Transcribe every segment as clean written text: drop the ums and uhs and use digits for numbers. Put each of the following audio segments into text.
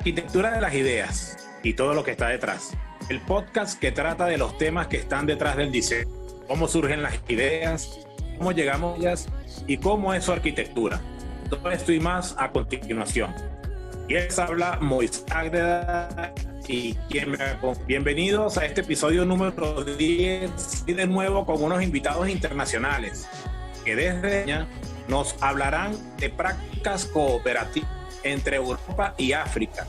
Arquitectura de las ideas y todo lo que está detrás. El podcast que trata de los temas que están detrás del diseño. Cómo surgen las ideas, cómo llegamos a ellas y cómo es su arquitectura. Todo esto y más a continuación. Y les habla Moisés Ágreda y bienvenidos a este episodio número 10 y de nuevo con unos invitados internacionales que desde ya nos hablarán de prácticas cooperativas entre Europa y África.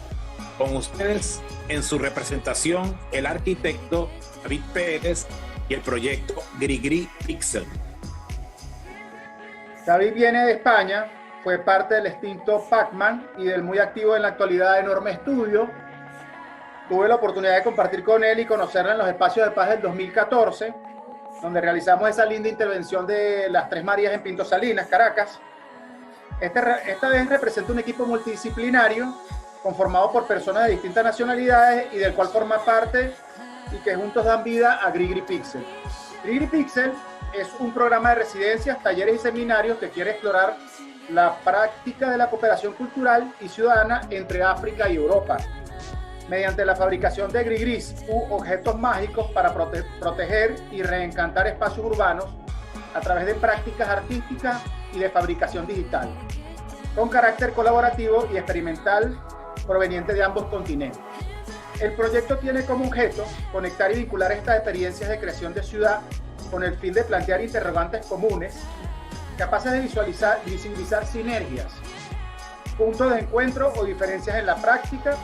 Con ustedes en su representación el arquitecto David Pérez y el proyecto Grigri Pixel. David viene de España, fue parte del extinto Pacman y del muy activo en la actualidad Enorme Estudio. Tuve la oportunidad de compartir con él y conocerlo en los Espacios de Paz del 2014, donde realizamos esa linda intervención de las Tres Marías en Pinto Salinas, Caracas. Esta vez representa un equipo multidisciplinario conformado por personas de distintas nacionalidades y del cual forma parte y que juntos dan vida a Grigri Pixel. Grigri Pixel es un programa de residencias, talleres y seminarios que quiere explorar la práctica de la cooperación cultural y ciudadana entre África y Europa, mediante la fabricación de grigris u objetos mágicos para proteger y reencantar espacios urbanos a través de prácticas artísticas y de fabricación digital, con carácter colaborativo y experimental proveniente de ambos continentes. El proyecto tiene como objeto conectar y vincular estas experiencias de creación de ciudad con el fin de plantear interrogantes comunes, capaces de visibilizar sinergias, puntos de encuentro o diferencias en la práctica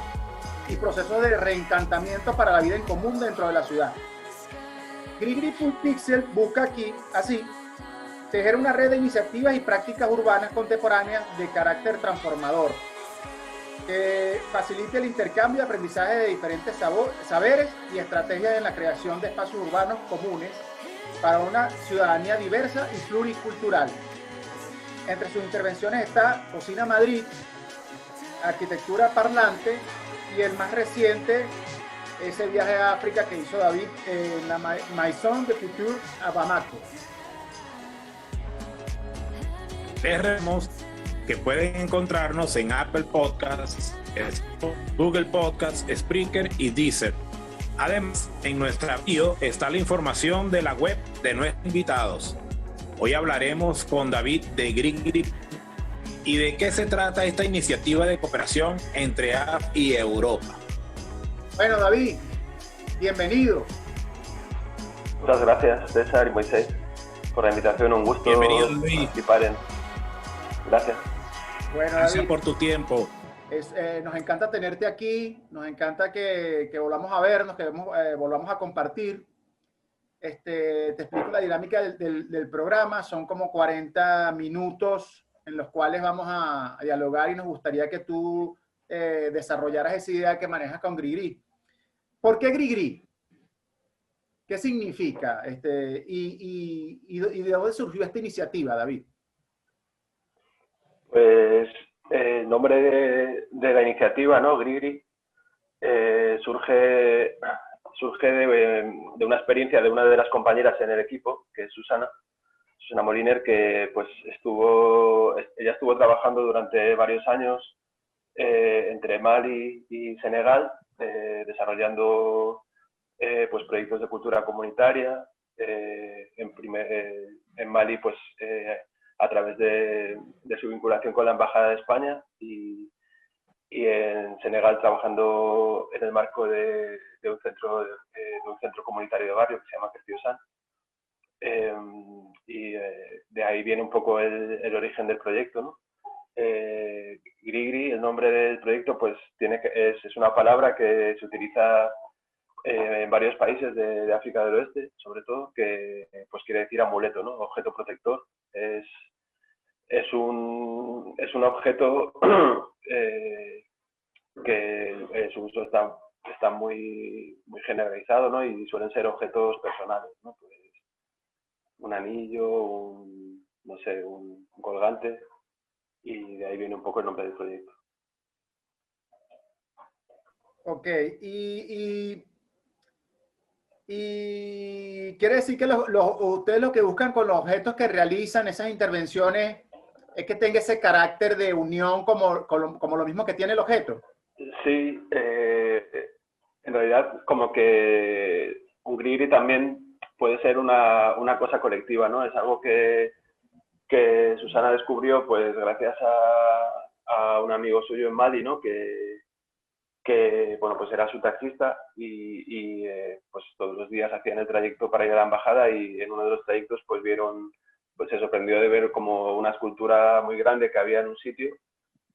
y procesos de reencantamiento para la vida en común dentro de la ciudad. Grigri Pixel busca así tejer una red de iniciativas y prácticas urbanas contemporáneas de carácter transformador, que facilite el intercambio y aprendizaje de diferentes saberes y estrategias en la creación de espacios urbanos comunes para una ciudadanía diversa y pluricultural. Entre sus intervenciones está Cocina Madrid, Arquitectura Parlante y el más reciente, ese viaje a África que hizo David en la Maison de Futur a Bamako. Les recordamos que pueden encontrarnos en Apple Podcasts, Google Podcasts, Spreaker y Deezer. Además, en nuestra bio está la información de la web de nuestros invitados. Hoy hablaremos con David de Grigri y de qué se trata esta iniciativa de cooperación entre África y Europa. Bueno, David, bienvenido. Muchas gracias, César y Moisés, por la invitación. Un gusto participar en... Gracias. Bueno, gracias David, por tu tiempo. Nos encanta tenerte aquí, nos encanta que volvamos a vernos, que volvamos a compartir. Te explico la dinámica del programa. Son como 40 minutos en los cuales vamos a dialogar y nos gustaría que tú desarrollaras esa idea que manejas con Grigri. ¿Por qué Grigri? ¿Qué significa? ¿Y de dónde surgió esta iniciativa, David? Pues el nombre de la iniciativa, ¿no? Grigri, surge de una experiencia de una de las compañeras en el equipo, que es Susana Moliner, que pues ella estuvo trabajando durante varios años entre Mali y Senegal, desarrollando pues proyectos de cultura comunitaria. En Mali, pues a través de su vinculación con la Embajada de España y en Senegal trabajando en el marco de un centro comunitario de barrio que se llama Kertiosan. De ahí viene un poco el origen del proyecto, ¿no? Grigri, el nombre del proyecto, pues es una palabra que se utiliza en varios países de África del Oeste, sobre todo, que pues quiere decir amuleto, ¿no? Objeto protector. Es un objeto que su uso está muy generalizado, ¿no? Y suelen ser objetos personales, ¿no? Pues un anillo, no sé, un colgante, y de ahí viene un poco el nombre del proyecto. Ok, y quiere decir que ustedes lo que buscan con los objetos que realizan esas intervenciones es que tenga ese carácter de unión como lo mismo que tiene el objeto. Sí, en realidad como que un grigri también puede ser una cosa colectiva, ¿no? Es algo que Susana descubrió pues gracias a un amigo suyo en Mali, ¿no? Que bueno, pues era su taxista pues todos los días hacían el trayecto para ir a la embajada y en uno de los trayectos pues vieron, pues se sorprendió de ver como una escultura muy grande que había en un sitio.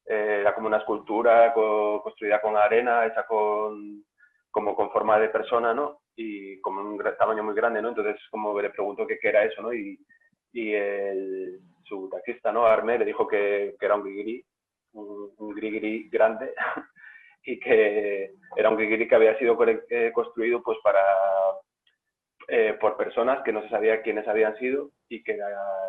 Era como una escultura construida con arena, hecha como con forma de persona, ¿no? Y como un tamaño muy grande, ¿no? Entonces como le preguntó qué era eso, ¿no? Su taxista, ¿no? Armé, le dijo que era un grigri, un grigri grande y que era un grigri que había sido construido pues por personas que no se sabía quiénes habían sido y que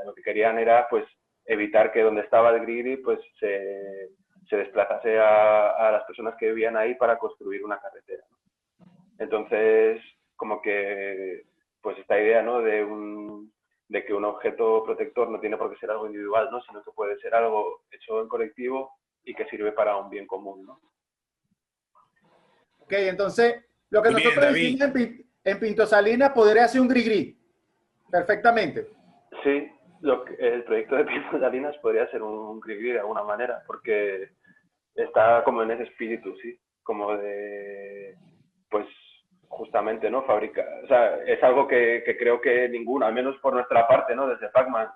lo que querían era pues evitar que donde estaba el grigri pues se desplazase a las personas que vivían ahí para construir una carretera, ¿no? Entonces, como que pues esta idea, ¿no? de que un objeto protector no tiene por qué ser algo individual, ¿no? Sino que puede ser algo hecho en colectivo y que sirve para un bien común, ¿no? Ok, entonces lo que Muy bien, nosotros David. hicimos en Pinto Salinas podría ser un gris-gris, perfectamente. Sí, el proyecto de Pinto Salinas podría ser un grigri de alguna manera, porque está como en ese espíritu, sí, como de, pues, justamente, ¿no? Fabrica, o sea, es algo que creo que ninguno, al menos por nuestra parte, ¿no? Desde Pacman,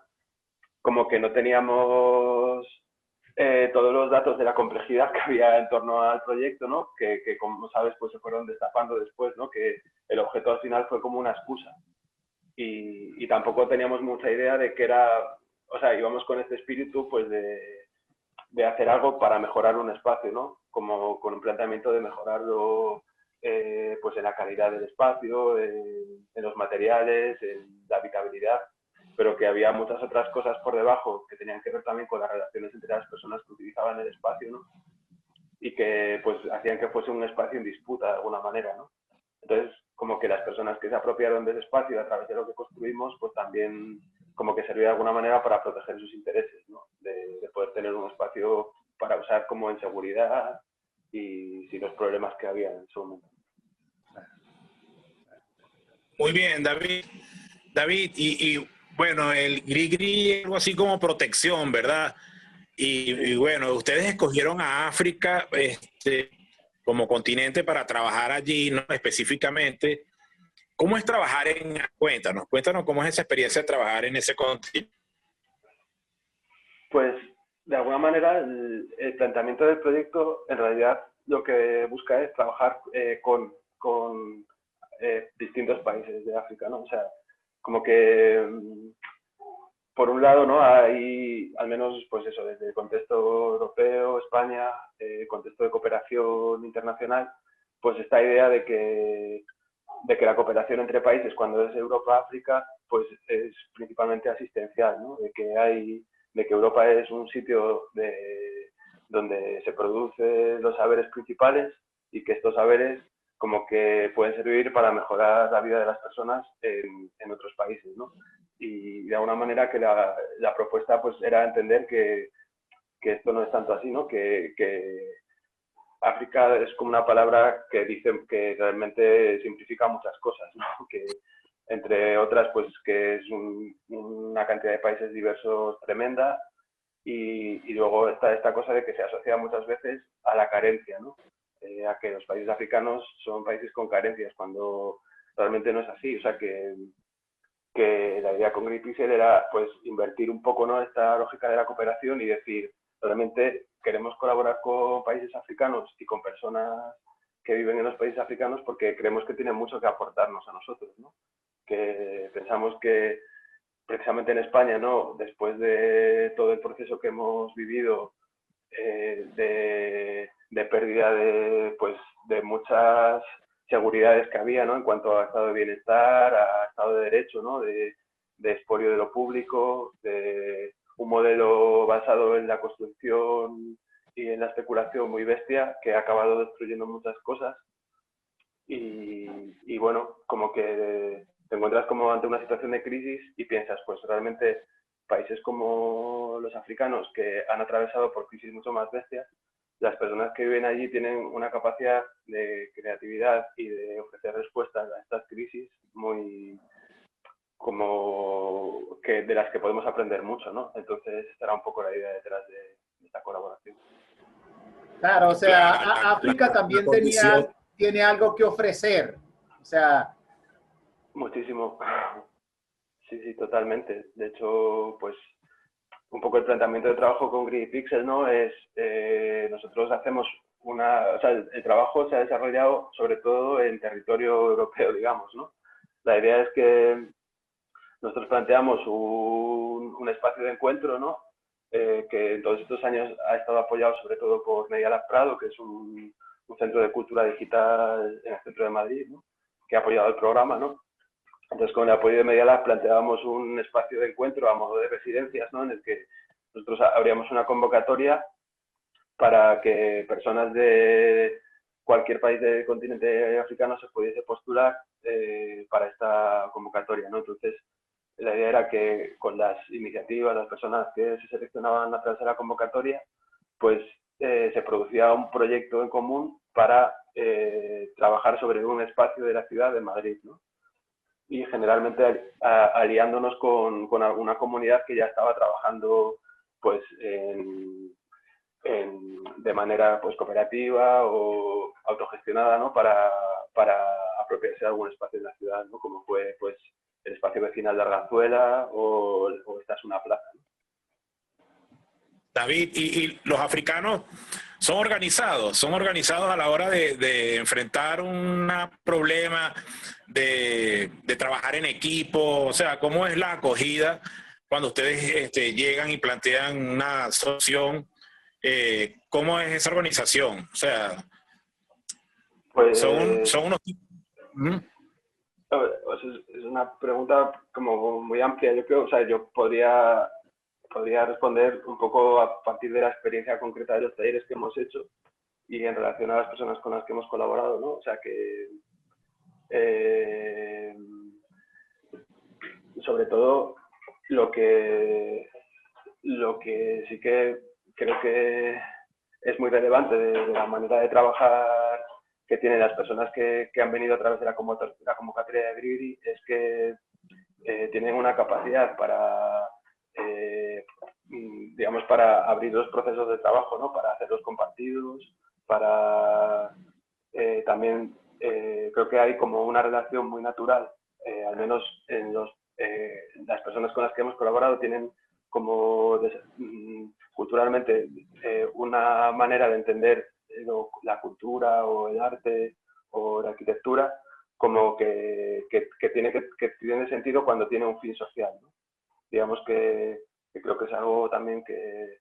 como que no teníamos todos los datos de la complejidad que había en torno al proyecto, ¿no? Que como sabes, pues se fueron destapando después, ¿no? Que el objeto al final fue como una excusa. Y tampoco teníamos mucha idea de que era, o sea, íbamos con este espíritu, pues, de hacer algo para mejorar un espacio, ¿no? Como con un planteamiento de mejorarlo pues en la calidad del espacio, en los materiales, en la habitabilidad, pero que había muchas otras cosas por debajo que tenían que ver también con las relaciones entre las personas que utilizaban el espacio, ¿no? Y que pues hacían que fuese un espacio en disputa de alguna manera, ¿no? Entonces, como que las personas que se apropiaron de ese espacio a través de lo que construimos, pues también como que servía de alguna manera para proteger sus intereses, ¿no? De poder tener un espacio para usar como en seguridad y sin los problemas que había en su momento. Muy bien, David. David, bueno, el gris-gris es algo así como protección, ¿verdad? Y Sí, bueno, ustedes escogieron a África como continente para trabajar allí, ¿no? Específicamente. ¿Cómo es trabajar cuéntanos cómo es esa experiencia de trabajar en ese continente? pues de alguna manera el planteamiento del proyecto en realidad lo que busca es trabajar con distintos países de África, ¿no? O sea, como que por un lado, ¿no? Hay, al menos, pues eso, desde el contexto europeo, España, contexto de cooperación internacional, pues esta idea de que la cooperación entre países cuando es Europa-África, pues es principalmente asistencial, ¿no? De que Europa es un sitio donde se producen los saberes principales y que estos saberes como que pueden servir para mejorar la vida de las personas en otros países, ¿no? Y de alguna manera que la propuesta pues era entender que esto no es tanto así, ¿no? Que África es como una palabra que dice que realmente simplifica muchas cosas, ¿no? Que entre otras pues que es una cantidad de países diversos tremenda y luego está esta cosa de que se asocia muchas veces a la carencia, ¿no? A que los países africanos son países con carencias cuando realmente no es así, o sea que la idea con Greenpeace era pues invertir un poco, ¿no? Esta lógica de la cooperación y decir, realmente queremos colaborar con países africanos y con personas que viven en los países africanos porque creemos que tienen mucho que aportarnos a nosotros, ¿no? Que pensamos que precisamente en España, ¿no? Después de todo el proceso que hemos vivido de pérdida pues, de muchas seguridades que había, ¿no? En cuanto a estado de bienestar, a estado de derecho, ¿no? De expolio de lo público, de un modelo basado en la construcción y en la especulación muy bestia que ha acabado destruyendo muchas cosas y bueno, como que te encuentras como ante una situación de crisis y piensas, pues realmente países como los africanos que han atravesado por crisis mucho más bestias, las personas que viven allí tienen una capacidad de creatividad y de ofrecer respuestas a estas crisis muy como que de las que podemos aprender mucho, ¿no? Entonces esta era un poco la idea detrás de esta colaboración. Claro, o sea, África la también condición. tiene algo que ofrecer. O sea, Muchísimo. Sí, totalmente. De hecho, pues un poco el planteamiento de trabajo con Greedy Pixel, ¿no? Es, nosotros hacemos o sea, el trabajo se ha desarrollado sobre todo en territorio europeo, digamos, ¿no? La idea es que nosotros planteamos un espacio de encuentro, ¿no? Que en todos estos años ha estado apoyado sobre todo por Media Lab Prado, que es un centro de cultura digital en el centro de Madrid, ¿no? Que ha apoyado el programa, ¿no? Entonces, con el apoyo de Media Lab planteábamos un espacio de encuentro a modo de residencias, ¿no? En el que nosotros abríamos una convocatoria para que personas de cualquier país del continente africano se pudiese postular para esta convocatoria, ¿no? Entonces, la idea era que con las iniciativas, las personas que se seleccionaban a través de la convocatoria, pues se producía un proyecto en común para trabajar sobre un espacio de la ciudad de Madrid, ¿no? Y generalmente aliándonos con alguna comunidad que ya estaba trabajando pues de manera pues cooperativa o autogestionada, ¿no? para apropiarse de algún espacio de la ciudad, ¿no? Como fue pues el espacio vecinal de Arganzuela o esta es una plaza, ¿no? David, y los africanos son organizados a la hora de enfrentar un problema, de trabajar en equipo. O sea, ¿cómo es la acogida cuando ustedes llegan y plantean una solución? ¿Cómo es esa organización? O sea, pues, son unos... Es una pregunta como muy amplia, yo creo. O sea, yo podría responder un poco a partir de la experiencia concreta de los talleres que hemos hecho y en relación a las personas con las que hemos colaborado, ¿no? O sea que sobre todo lo que sí que creo que es muy relevante de la manera de trabajar que tienen las personas que han venido a través de la convocatoria de Greedy es que tienen una capacidad para digamos, para abrir los procesos de trabajo, ¿no? Para hacerlos compartidos, para también creo que hay como una relación muy natural, al menos en las personas con las que hemos colaborado tienen como culturalmente una manera de entender la cultura o el arte o la arquitectura como que tiene sentido cuando tiene un fin social, ¿no? Digamos que creo que es algo también que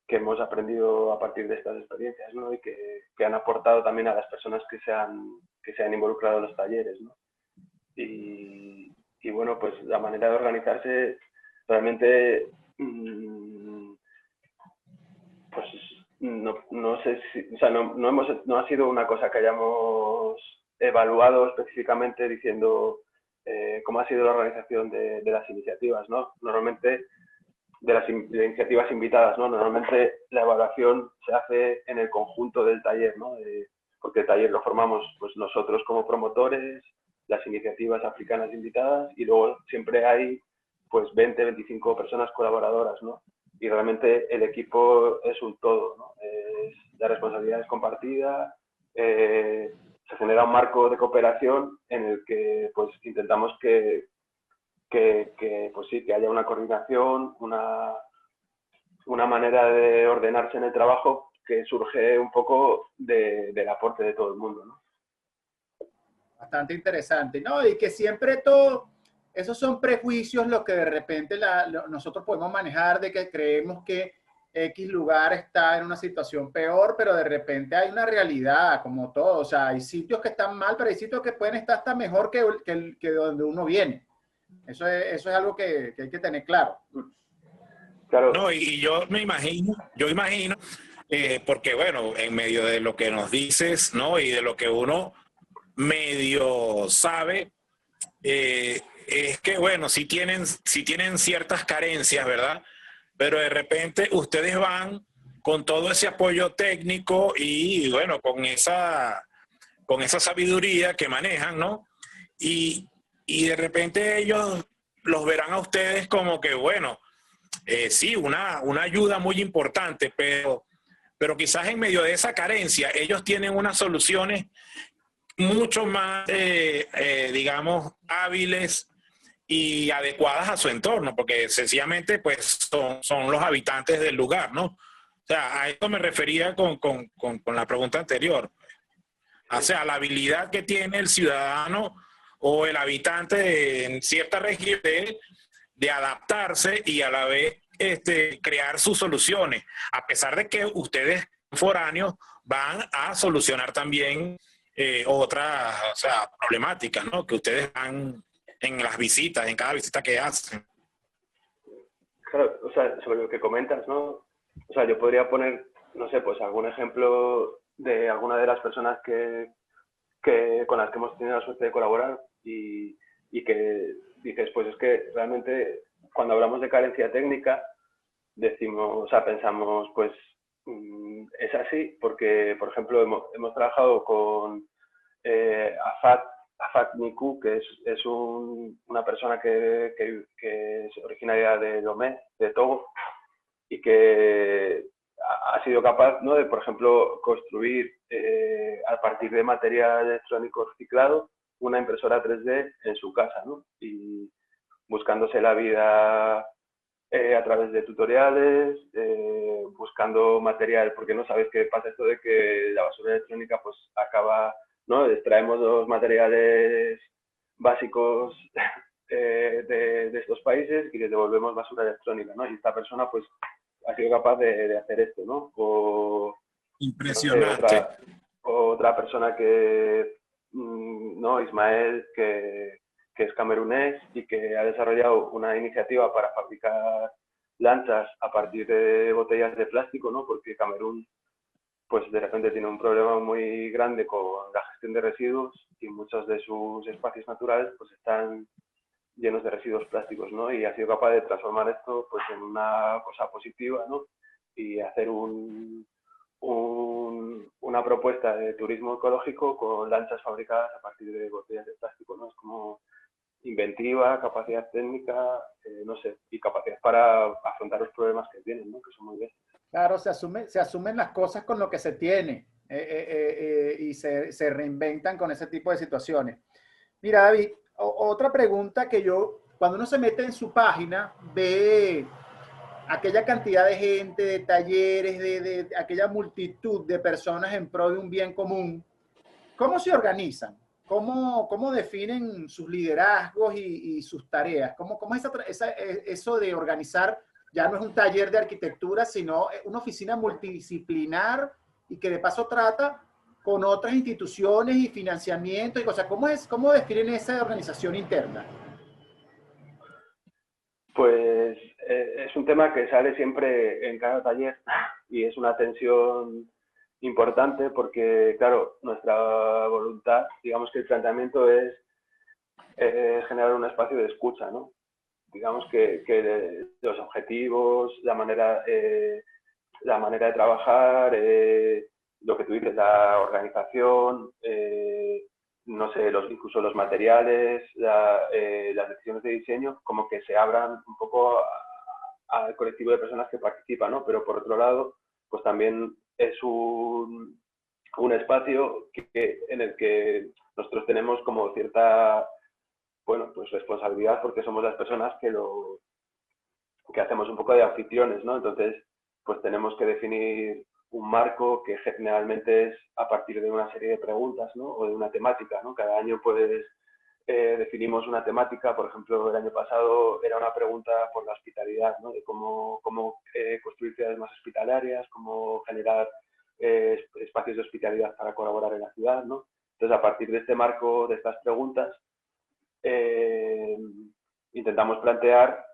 hemos aprendido a partir de estas experiencias, ¿no? Y que han aportado también a las personas que se han involucrado en los talleres, ¿no? Y bueno, pues la manera de organizarse realmente pues no sé si, o sea, no ha sido una cosa que hayamos evaluado específicamente diciendo cómo ha sido la organización de las iniciativas, ¿no? Normalmente de las iniciativas invitadas, ¿no? Normalmente la evaluación se hace en el conjunto del taller, ¿no? Porque el taller lo formamos pues nosotros como promotores, las iniciativas africanas invitadas y luego siempre hay pues 20, 25 personas colaboradoras, ¿no? Y realmente el equipo es un todo, ¿no? La responsabilidad es compartida, se genera un marco de cooperación en el que pues intentamos que pues sí, que haya una coordinación, una manera de ordenarse en el trabajo que surge un poco del aporte de todo el mundo, ¿no? Bastante interesante, ¿no? Y que siempre todo, esos son prejuicios los que de repente nosotros podemos manejar de que creemos que X lugar está en una situación peor, pero de repente hay una realidad, como todo. O sea, hay sitios que están mal, pero hay sitios que pueden estar hasta mejor que donde uno viene. Eso es algo que hay que tener claro. Claro. No, y yo imagino, porque bueno, en medio de lo que nos dices, ¿no? Y de lo que uno medio sabe, es que bueno, sí tienen ciertas carencias, ¿verdad? Pero de repente ustedes van con todo ese apoyo técnico y bueno, con esa sabiduría que manejan, ¿no? Y de repente ellos los verán a ustedes como que, bueno, sí, una ayuda muy importante, pero quizás en medio de esa carencia ellos tienen unas soluciones mucho más, digamos, hábiles y adecuadas a su entorno, porque sencillamente pues son los habitantes del lugar, ¿no? O sea, a esto me refería con la pregunta anterior. O sea, la habilidad que tiene el ciudadano o el habitante en cierta región de adaptarse y a la vez crear sus soluciones, a pesar de que ustedes foráneos van a solucionar también otras, o sea, problemáticas, ¿no? Que ustedes van en las visitas, en cada visita que hacen. Claro, o sea, sobre lo que comentas, ¿no? O sea, yo podría poner, no sé, pues algún ejemplo de alguna de las personas con las que hemos tenido la suerte de colaborar y que dices, pues es que realmente cuando hablamos de carencia técnica, decimos, o sea, pensamos, pues es así, porque, por ejemplo, hemos trabajado con Afat Niku, que es una persona que es originaria de Lomé, de Togo, y que ha sido capaz, ¿no?, de, por ejemplo, construir a partir de material electrónico reciclado una impresora 3D en su casa, ¿no? Y buscándose la vida a través de tutoriales, buscando material, porque no sabes qué pasa esto de que la basura electrónica pues acaba, ¿no? Extraemos los materiales básicos de estos países y les devolvemos basura electrónica, ¿no? Y esta persona pues ha sido capaz de hacer esto, ¿no? O, impresionante. No sé, otra persona que, ¿no? Ismael, que es camerunés y que ha desarrollado una iniciativa para fabricar lanchas a partir de botellas de plástico, ¿no? Porque Camerún, pues de repente tiene un problema muy grande con la gestión de residuos y muchos de sus espacios naturales pues están llenos de residuos plásticos, ¿no? Y ha sido capaz de transformar esto pues en una cosa positiva, ¿no? Y hacer una propuesta de turismo ecológico con lanchas fabricadas a partir de botellas de plástico, ¿no? Es como inventiva, capacidad técnica, no sé, y capacidad para afrontar los problemas que tienen, ¿no? Que son muy bestias. Claro, se asumen las cosas con lo que se tiene y se reinventan con ese tipo de situaciones. Mira, David, otra pregunta que cuando uno se mete en su página, ve aquella cantidad de gente, de talleres, de aquella multitud de personas en pro de un bien común. ¿Cómo se organizan? ¿Cómo definen sus liderazgos y sus tareas? ¿Cómo es eso de organizar? Ya no es un taller de arquitectura, sino una oficina multidisciplinar y que de paso trata con otras instituciones y financiamiento y cosas. ¿Cómo definen esa organización interna? Pues es un tema que sale siempre en cada taller y es una tensión importante porque, claro, nuestra voluntad, digamos que el planteamiento es generar un espacio de escucha, ¿no? Digamos que los objetivos, la manera de trabajar, lo que tú dices, la organización, no sé, incluso los materiales, las decisiones de diseño, como que se abran un poco al colectivo de personas que participan, ¿no? Pero por otro lado, pues también es un espacio en el que nosotros tenemos como cierta, bueno, pues responsabilidad porque somos las personas que hacemos un poco de anfitriones, ¿no? Entonces, pues tenemos que definir un marco que generalmente es a partir de una serie de preguntas, ¿no? O de una temática, ¿no? Cada año pues definimos una temática, por ejemplo, el año pasado era una pregunta por la hospitalidad, ¿no? De cómo construir ciudades más hospitalarias, cómo generar espacios de hospitalidad para colaborar en la ciudad, ¿no? Entonces, a partir de este marco, de estas preguntas, intentamos plantear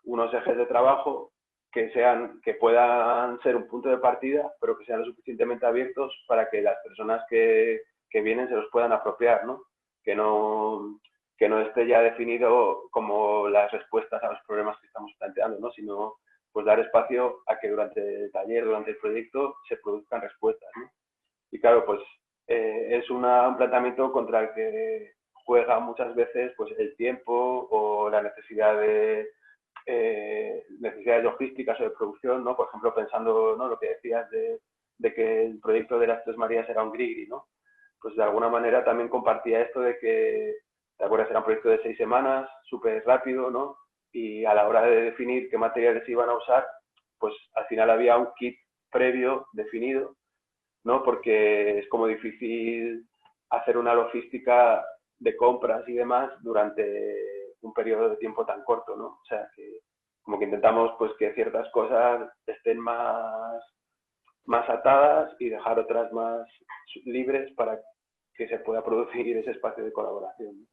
unos ejes de trabajo que puedan ser un punto de partida, pero que sean lo suficientemente abiertos para que las personas que vienen se los puedan apropiar, ¿no? Que no esté ya definido como las respuestas a los problemas que estamos planteando, ¿no? Sino pues dar espacio a que durante el taller, durante el proyecto, se produzcan respuestas, ¿no? Y claro, pues es un planteamiento contra el que juega muchas veces pues el tiempo o la necesidad de necesidades logísticas o de producción, ¿no? Por ejemplo, pensando, ¿no?, lo que decías de que el proyecto de las Tres Marías era un grigri, ¿no? Pues de alguna manera también compartía esto de que, ¿te acuerdas? Era un proyecto de 6 semanas, súper rápido, ¿no? Y a la hora de definir qué materiales se iban a usar, pues al final había un kit previo definido, ¿no? Porque es como difícil hacer una logística de compras y demás durante un periodo de tiempo tan corto, ¿no? O sea, que como que intentamos pues que ciertas cosas estén más atadas y dejar otras más libres para que se pueda producir ese espacio de colaboración, ¿no?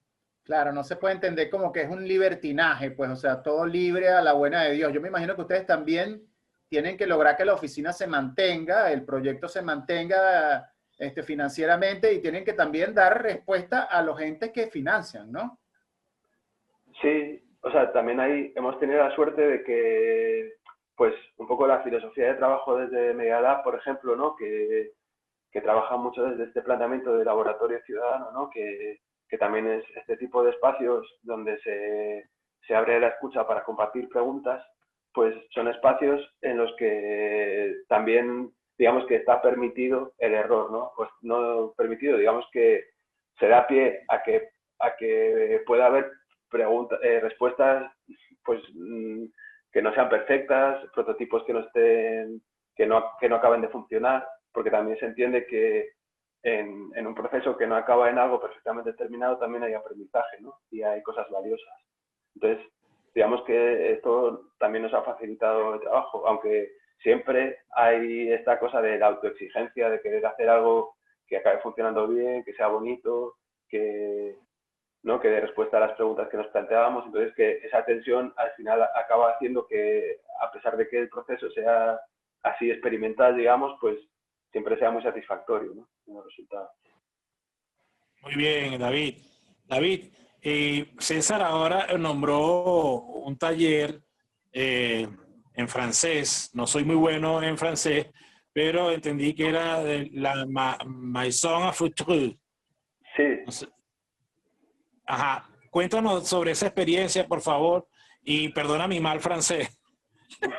Claro, no se puede entender como que es un libertinaje, pues, o sea, todo libre a la buena de Dios. Yo me imagino que ustedes también tienen que lograr que la oficina se mantenga, el proyecto se mantenga financieramente, y tienen que también dar respuesta a los entes que financian, ¿no? Sí, o sea, también ahí hemos tenido la suerte de que, pues, un poco la filosofía de trabajo desde Medialab, por ejemplo, ¿no? Que trabaja mucho desde este planteamiento de laboratorio ciudadano, ¿no? Que también es este tipo de espacios donde se abre la escucha para compartir preguntas, pues son espacios en los que también, digamos, que está permitido el error, ¿no? Pues no permitido, digamos que se da pie a que pueda haber preguntas, respuestas, pues que no sean perfectas, prototipos que no estén, que no acaben de funcionar, porque también se entiende que en un proceso que no acaba en algo perfectamente determinado también hay aprendizaje, ¿no? Y hay cosas valiosas. Entonces, digamos que esto también nos ha facilitado el trabajo, aunque siempre hay esta cosa de la autoexigencia, de querer hacer algo que acabe funcionando bien, que sea bonito, que, ¿no?, que dé respuesta a las preguntas que nos planteábamos. Entonces, que esa tensión al final acaba haciendo que, a pesar de que el proceso sea así experimental, digamos, pues siempre sea muy satisfactorio, ¿no?, el resultado. Muy bien, David. David, César ahora nombró un taller en francés. No soy muy bueno en francés, pero entendí que era de la Maison à Foutre. Sí. No sé. Ajá. Cuéntanos sobre esa experiencia, por favor, y perdona mi mal francés.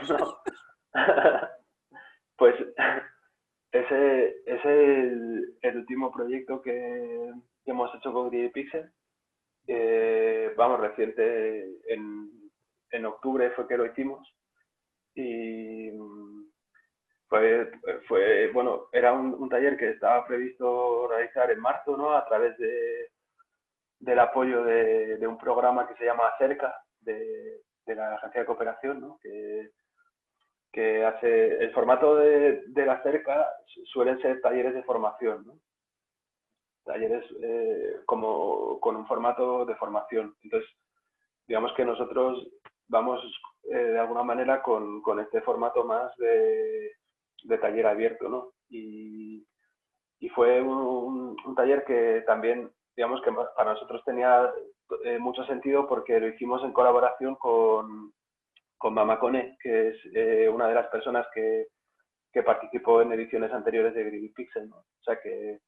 No. Pues ese es el último proyecto que hemos hecho con GriDPixel. Vamos, reciente, en octubre fue que lo hicimos. Y bueno, era un taller que estaba previsto realizar en marzo, ¿no?, a través del apoyo de un programa que se llama Cerca, de la Agencia de Cooperación, ¿no?, que hace el formato de la Cerca. Suelen ser talleres de formación, ¿no? Talleres como con un formato de formación. Entonces, digamos que nosotros vamos de alguna manera con este formato más de taller abierto, ¿no? Y fue un taller que también, digamos que para nosotros tenía mucho sentido, porque lo hicimos en colaboración con Mama Cone, que es una de las personas que participó en ediciones anteriores de GriDPixel, ¿no? O sea que,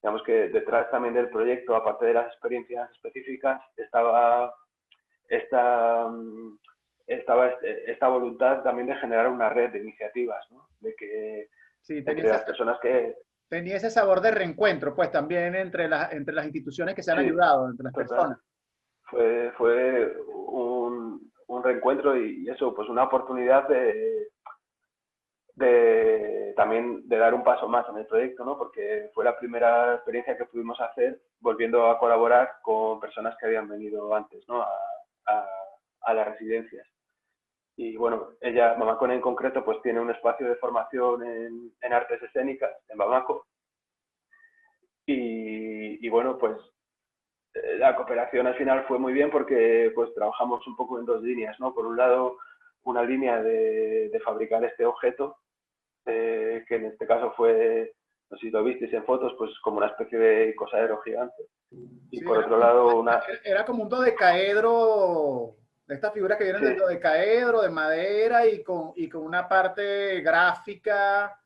digamos que detrás también del proyecto, aparte de las experiencias específicas, estaba esta voluntad también de generar una red de iniciativas, ¿no? De que Sí, entre las personas que... tenía ese sabor de reencuentro, pues, también entre las instituciones que se han Sí, ayudado, entre las total. personas. Fue un reencuentro y eso, pues una oportunidad también de dar un paso más en el proyecto, ¿no? Porque fue la primera experiencia que pudimos hacer volviendo a colaborar con personas que habían venido antes, ¿no?, a las residencias. Y bueno, ella, Mama Cone en concreto, pues tiene un espacio de formación en artes escénicas en Bamako. Y bueno, pues la cooperación al final fue muy bien, porque pues trabajamos un poco en dos líneas, ¿no? Por un lado, una línea de fabricar este objeto, que en este caso fue, no sé si lo visteis en fotos, pues como una especie de cosadero gigante. Y Sí, por otro lado, era como un dodecaedro De estas figuras que vienen Sí. del dodecaedro, de madera y con una parte gráfica,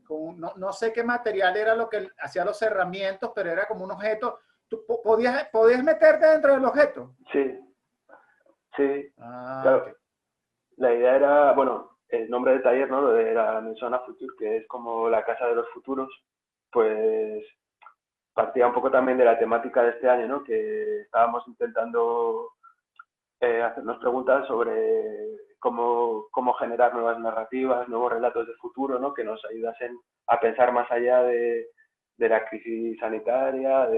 no sé qué material era lo que hacía los cerramientos, pero era como un objeto. ¿Tú podías meterte dentro del objeto? Sí, sí. Ah, Claro, ok. la idea era, bueno, el nombre del taller, ¿no? Lo de la Maison à Futur, que es como la casa de los futuros, pues partía un poco también de la temática de este año, ¿no? Que estábamos intentando hacernos preguntas sobre cómo generar nuevas narrativas, nuevos relatos de futuro, ¿no? Que nos ayudasen a pensar más allá de la crisis sanitaria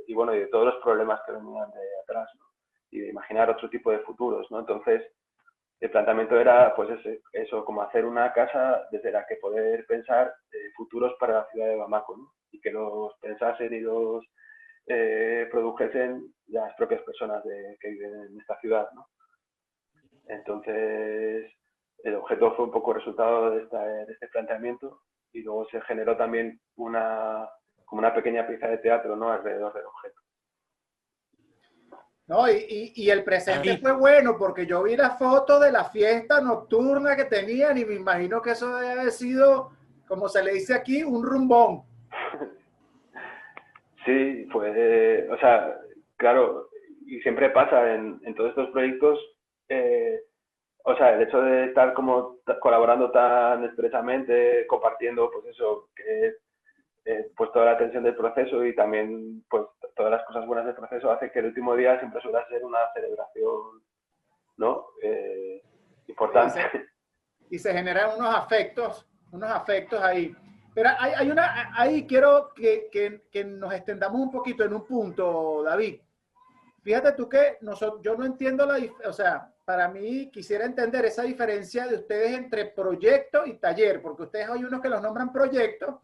y bueno, y de todos los problemas que venían de atrás, ¿no? Y de imaginar otro tipo de futuros, ¿no? Entonces, el planteamiento era, pues eso, como hacer una casa desde la que poder pensar futuros para la ciudad de Bamako, ¿no? Y que los pensasen y los produjesen las propias personas que viven en esta ciudad, ¿no? Entonces, el objeto fue un poco resultado de este planteamiento y luego se generó también como una pequeña pieza de teatro, ¿no? Alrededor del objeto. No, y el presente Ahí. fue bueno porque yo vi las fotos de la fiesta nocturna que tenían y me imagino que eso debe haber sido, como se le dice aquí, un rumbón. Sí, pues, o sea, claro, y siempre pasa en todos estos proyectos, o sea, el hecho de estar como colaborando tan estrechamente, compartiendo, pues eso, que pues toda la tensión del proceso y también pues todas las cosas buenas del proceso hace que el último día siempre suele ser una celebración, ¿no? Y Importante. y se generan unos afectos ahí. Pero ahí quiero que nos extendamos un poquito en un punto, David. Fíjate tú que yo no entiendo o sea, para mí quisiera entender esa diferencia de ustedes entre proyecto y taller, porque ustedes hay unos que los nombran proyectos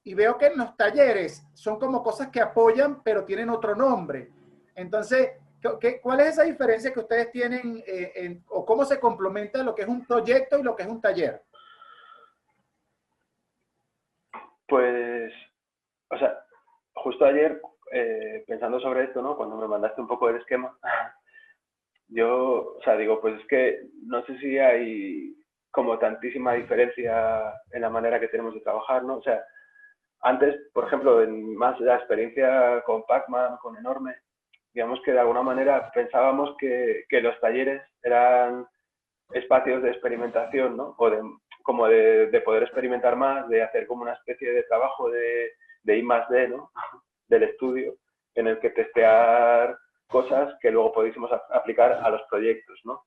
y veo que en los talleres son como cosas que apoyan, pero tienen otro nombre. Entonces, ¿cuál es esa diferencia que ustedes tienen o cómo se complementa lo que es un proyecto y lo que es un taller? Pues, o sea, justo ayer, pensando sobre esto, ¿no? Cuando me mandaste un poco el esquema, yo, o sea, digo, pues es que no sé si hay como tantísima diferencia en la manera que tenemos de trabajar, ¿no? O sea, antes, por ejemplo, en más la experiencia con Pacman, con Enorme, digamos que de alguna manera pensábamos que los talleres eran espacios de experimentación, ¿no? O como de poder experimentar más, de hacer como una especie de trabajo de I+D, ¿no? Del estudio, en el que testear cosas que luego podíamos aplicar a los proyectos, ¿no?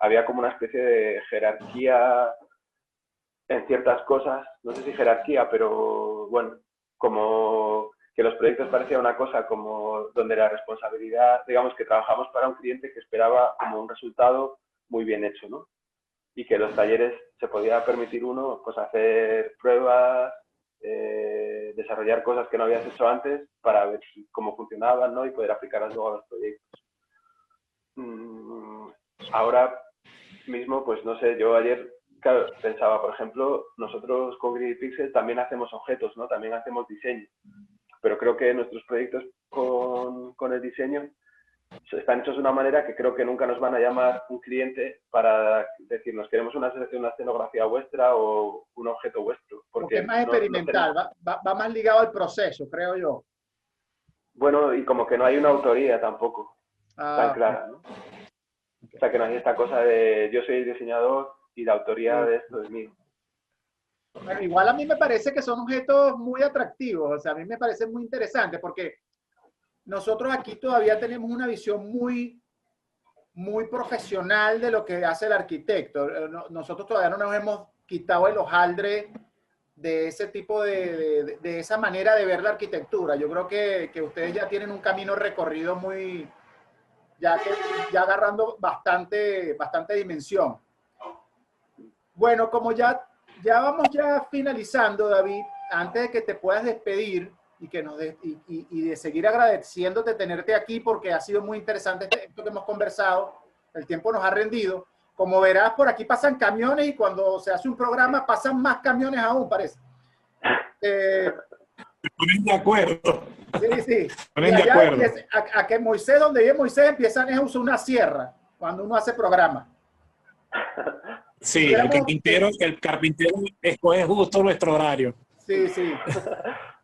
Había como una especie de jerarquía en ciertas cosas, no sé si jerarquía, pero bueno, como que los proyectos parecían una cosa como donde la responsabilidad, digamos que trabajamos para un cliente que esperaba como un resultado muy bien hecho, ¿no? Y que los talleres se podía permitir uno pues hacer pruebas, desarrollar cosas que no habías hecho antes para ver cómo funcionaban, ¿no? Y poder aplicarlas luego a los proyectos. Ahora mismo, pues no sé, yo ayer claro, pensaba, por ejemplo, nosotros con Greedy Pixel también hacemos objetos, ¿no? También hacemos diseño, pero creo que nuestros proyectos con el diseño están hechos de una manera que creo que nunca nos van a llamar un cliente para decirnos queremos una escenografía vuestra o un objeto vuestro. Porque es Porque más experimental, tenemos, va más ligado al proceso, creo yo. bueno, y como que no hay una autoría tampoco tan clara, ¿no? O sea, que no hay esta cosa de yo soy el diseñador y la autoría de esto es mío. Bueno, igual a mí me parece que son objetos muy atractivos, o sea, a mí me parece muy interesante porque nosotros aquí todavía tenemos una visión muy profesional de lo que hace el arquitecto. Nosotros todavía no nos hemos quitado el hojaldre de ese tipo de esa manera de ver la arquitectura. Yo creo que ustedes ya tienen un camino recorrido ya agarrando bastante dimensión. Bueno, como ya vamos ya finalizando, David, antes de que te puedas despedir y de seguir agradeciéndote tenerte aquí porque ha sido muy interesante esto que hemos conversado, el tiempo nos ha rendido. Como verás, por aquí pasan camiones y cuando se hace un programa pasan más camiones aún, parece. Ponen de acuerdo. Sí. Ponen de acuerdo. A que Moisés, donde vive Moisés, empiezan a usar una sierra. cuando uno hace programa. Sí, el carpintero escoge justo nuestro horario. Sí, sí.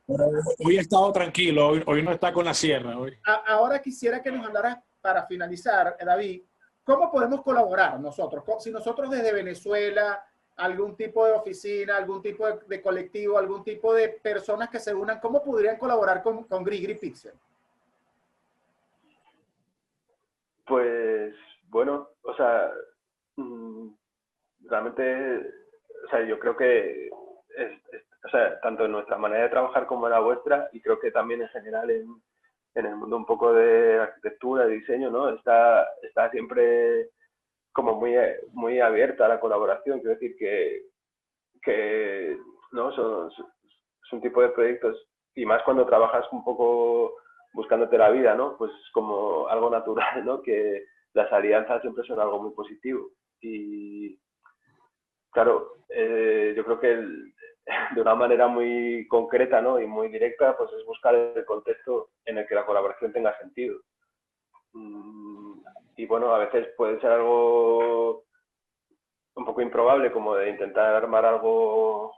Pero hoy he estado tranquilo, hoy no está con la sierra. Hoy. Ahora quisiera que nos hablaras, para finalizar, David, ¿cómo podemos colaborar nosotros? Si nosotros desde Venezuela, algún tipo de oficina, algún tipo de colectivo, algún tipo de personas que se unan, ¿cómo podrían colaborar con Grigri Pixel? Pues, bueno, o sea, realmente, o sea, yo creo que o sea, tanto en nuestra manera de trabajar como en la vuestra, y creo que también en general en el mundo un poco de arquitectura, de diseño, ¿no? Está siempre como muy abierta a la colaboración. Quiero decir que ¿no? Es un tipo de proyectos, y más cuando trabajas un poco buscándote la vida, ¿no? Pues es como algo natural, ¿no? Que las alianzas siempre son algo muy positivo. Y claro, yo creo que de una manera muy concreta, ¿no? Y muy directa, pues es buscar el contexto en el que la colaboración tenga sentido. Y bueno, a veces puede ser algo un poco improbable, como de intentar armar algo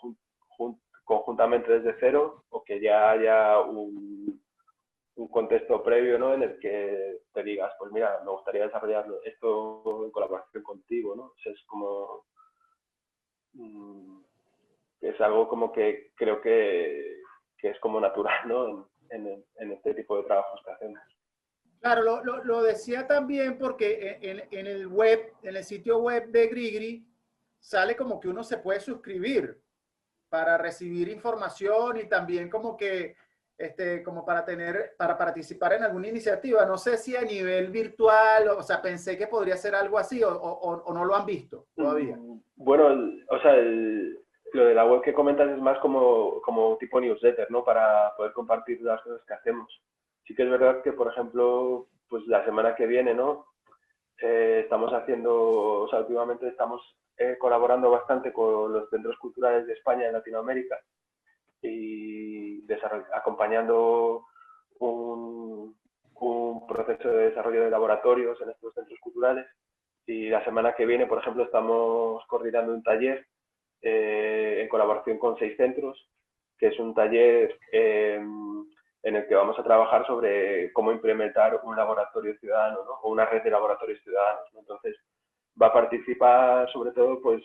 conjuntamente desde cero, o que ya haya un contexto previo, ¿no? En el que te digas, pues mira, me gustaría desarrollar esto en colaboración contigo, ¿no? O sea, es como es algo como que creo que es como natural, ¿no? En este tipo de trabajos que hacemos. Claro, lo decía también porque en el web, en el sitio web de Grigri, sale como que uno se puede suscribir para recibir información y también como que como para participar en alguna iniciativa. No sé si a nivel virtual, o sea, pensé que podría ser algo así, o no lo han visto todavía. Bueno, o sea, lo de la web que comentas es más como tipo newsletter, ¿no? Para poder compartir las cosas que hacemos. Sí que es verdad que, por ejemplo, pues la semana que viene, ¿no? Estamos haciendo, o sea, últimamente estamos colaborando bastante con los centros culturales de España y Latinoamérica, y acompañando un proceso de desarrollo de laboratorios en estos centros culturales. Y la semana que viene, por ejemplo, estamos coordinando un taller en colaboración con 6 centros, que es un taller en el que vamos a trabajar sobre cómo implementar un laboratorio ciudadano, ¿no? O una red de laboratorios ciudadanos, ¿no? Entonces, va a participar sobre todo pues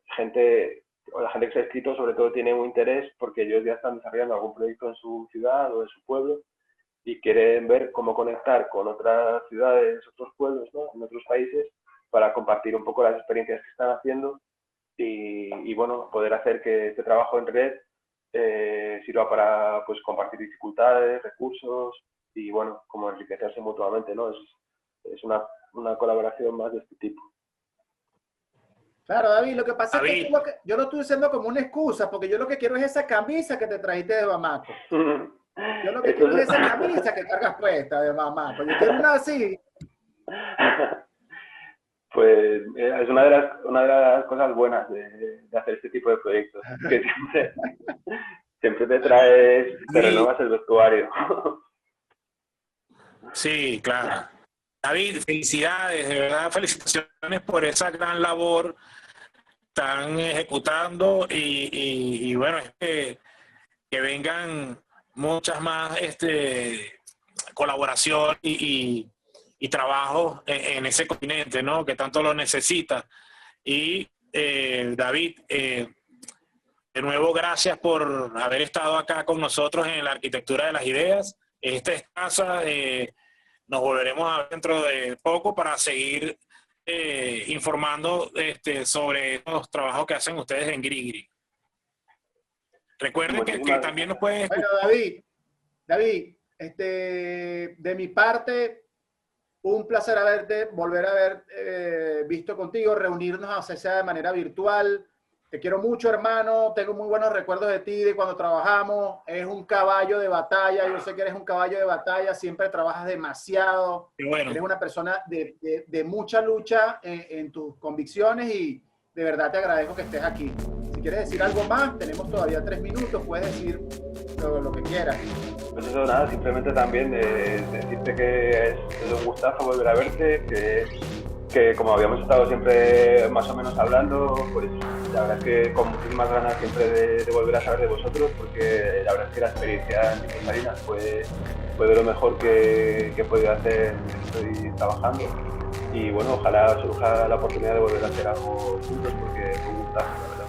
la gente que se ha inscrito sobre todo tiene un interés porque ellos ya están desarrollando algún proyecto en su ciudad o en su pueblo y quieren ver cómo conectar con otras ciudades, otros pueblos, ¿no? En otros países, para compartir un poco las experiencias que están haciendo y bueno, poder hacer que este trabajo en red sirva para pues compartir dificultades, recursos y bueno, como enriquecerse mutuamente, ¿no? Es una colaboración más de este tipo. Claro, David, lo que pasa es que yo lo estoy usando como una excusa, porque yo lo que quiero es esa camisa que te trajiste de Bamako. Yo lo que quiero es esa camisa que cargas puesta de Bamako. Yo quiero una así. Pues es una de las cosas buenas de hacer este tipo de proyectos, que siempre te renuevas el vestuario. Sí, claro. David, felicidades, de verdad, felicitaciones por esa gran labor que están ejecutando y bueno, es que vengan muchas más colaboración y trabajo en ese continente, ¿no? Que tanto lo necesita. Y David, de nuevo, gracias por haber estado acá con nosotros en la Arquitectura de las Ideas. Esta es casa, nos volveremos a ver dentro de poco para seguir informando sobre los trabajos que hacen ustedes en Grigri. Recuerden que también nos pueden... Bueno, David, de mi parte, un placer volver a haber visto contigo, reunirnos, aunque sea de manera virtual. Te quiero mucho, hermano. Tengo muy buenos recuerdos de ti, de cuando trabajamos. Eres un caballo de batalla. Yo sé que eres un caballo de batalla. Siempre trabajas demasiado. Bueno. Eres una persona de mucha lucha en tus convicciones y de verdad te agradezco que estés aquí. Si quieres decir algo más, tenemos todavía 3 minutos. Puedes decir lo que quieras. Pues eso, nada, simplemente también decirte que es un gustazo volver a verte, que que como habíamos estado siempre más o menos hablando, pues la verdad es que con muchísimas ganas siempre de volver a saber de vosotros, porque la verdad es que la experiencia en Nikkei Marinas fue de lo mejor que he podido hacer, estoy trabajando, y bueno, ojalá surja la oportunidad de volver a hacer algo juntos, porque fue un gustazo, la verdad.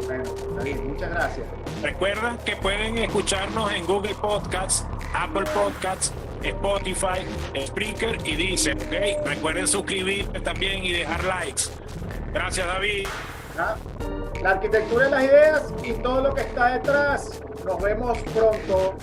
Bueno, David, muchas gracias. Recuerda que pueden escucharnos en Google Podcasts, Apple Podcasts, Spotify, Spreaker y Deezer, ¿ok? Recuerden suscribirse también y dejar likes. Gracias, David. La arquitectura de las ideas y todo lo que está detrás. Nos vemos pronto.